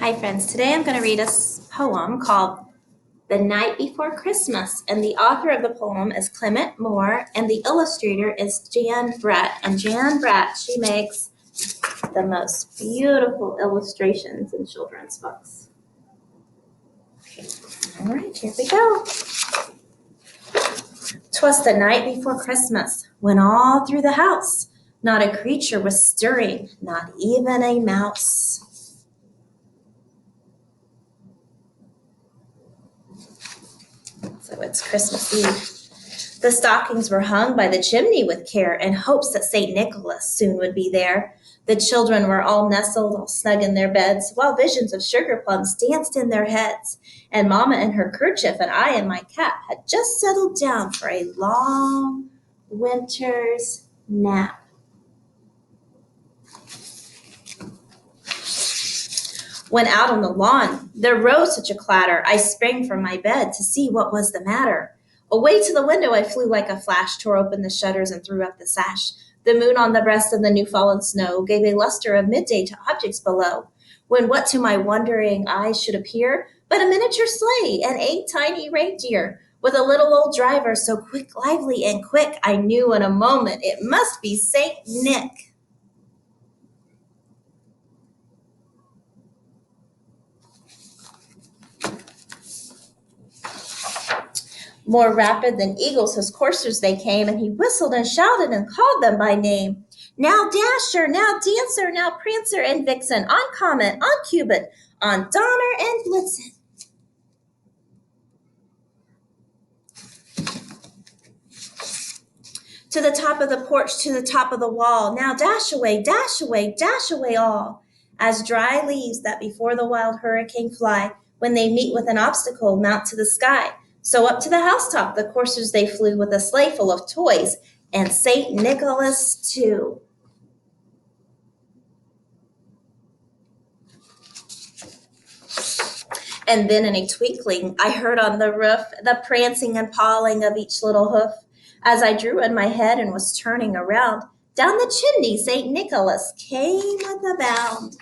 Hi friends, today I'm going to read a poem called The Night Before Christmas, and the author of the poem is Clement Moore, and the illustrator is Jan Brett. And Jan Brett, she makes the most beautiful illustrations in children's books. All right, here we go. 'Twas the night before Christmas, when all through the house not a creature was stirring, not even a mouse. So it's Christmas Eve. The stockings were hung by the chimney with care in hopes that St. Nicholas soon would be there. The children were all nestled, all snug in their beds, while visions of sugar plums danced in their heads. And Mamma in her kerchief and I in my cap had just settled down for a long winter's nap. When out on the lawn there rose such a clatter, I sprang from my bed to see what was the matter. Away to the window I flew like a flash, tore open the shutters and threw up the sash. The moon on the breast of the new-fallen snow gave a luster of midday to objects below, when what to my wondering eyes should appear but a miniature sleigh and 8 tiny reindeer, with a little old driver so quick, lively, and quick, I knew in a moment it must be Saint Nick. More rapid than eagles his coursers they came, and he whistled and shouted and called them by name. Now Dasher, now Dancer, now Prancer and Vixen, on Comet, on Cupid, on Donner and Blitzen. To the top of the porch, to the top of the wall, now dash away, dash away, dash away all. As dry leaves that before the wild hurricane fly, when they meet with an obstacle, mount to the sky. So up to the housetop the coursers they flew, with a sleigh full of toys, and St. Nicholas too. And then in a twinkling I heard on the roof the prancing and pawing of each little hoof. As I drew in my head and was turning around, down the chimney St. Nicholas came with a bound.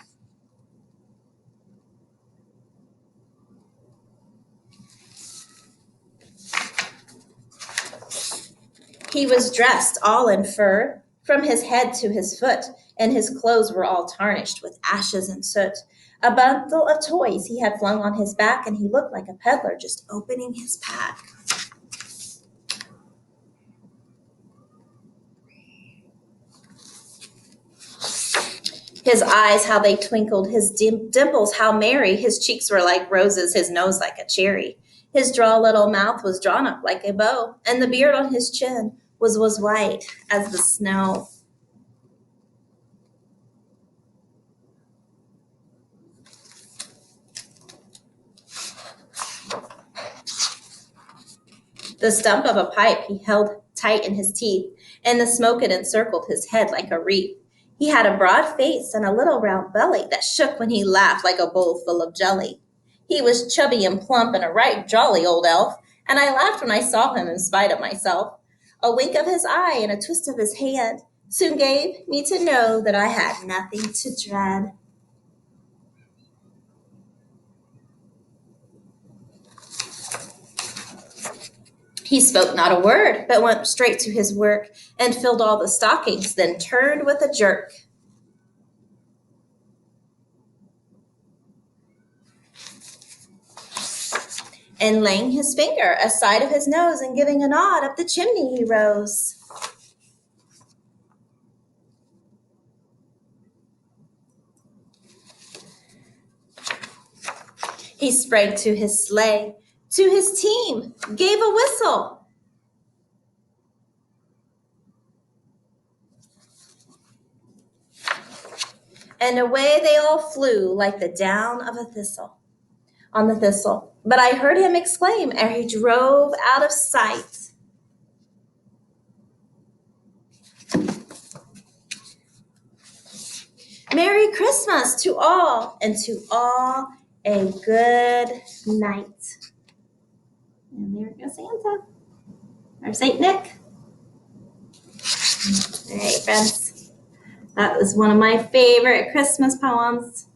He was dressed all in fur, from his head to his foot, and his clothes were all tarnished with ashes and soot. A bundle of toys he had flung on his back, and he looked like a peddler just opening his pack. His eyes, how they twinkled, his dimples, how merry, his cheeks were like roses, his nose like a cherry. His droll little mouth was drawn up like a bow, and the beard on his chin was white as the snow. The stump of a pipe he held tight in his teeth, and the smoke it encircled his head like a wreath. He had a broad face and a little round belly that shook when he laughed like a bowl full of jelly. He was chubby and plump and a right jolly old elf, and I laughed when I saw him in spite of myself. A wink of his eye and a twist of his hand soon gave me to know that I had nothing to dread. He spoke not a word, but went straight to his work and filled all the stockings, then turned with a jerk. And laying his finger aside of his nose and giving a nod, up the chimney he rose. He sprang to his sleigh, to his team, gave a whistle. And away they all flew like the down of a thistle on the thistle. But I heard him exclaim ere he drove out of sight, Merry Christmas to all, and to all a good night. And there goes Santa, or Saint Nick. All right, friends. That was one of my favorite Christmas poems.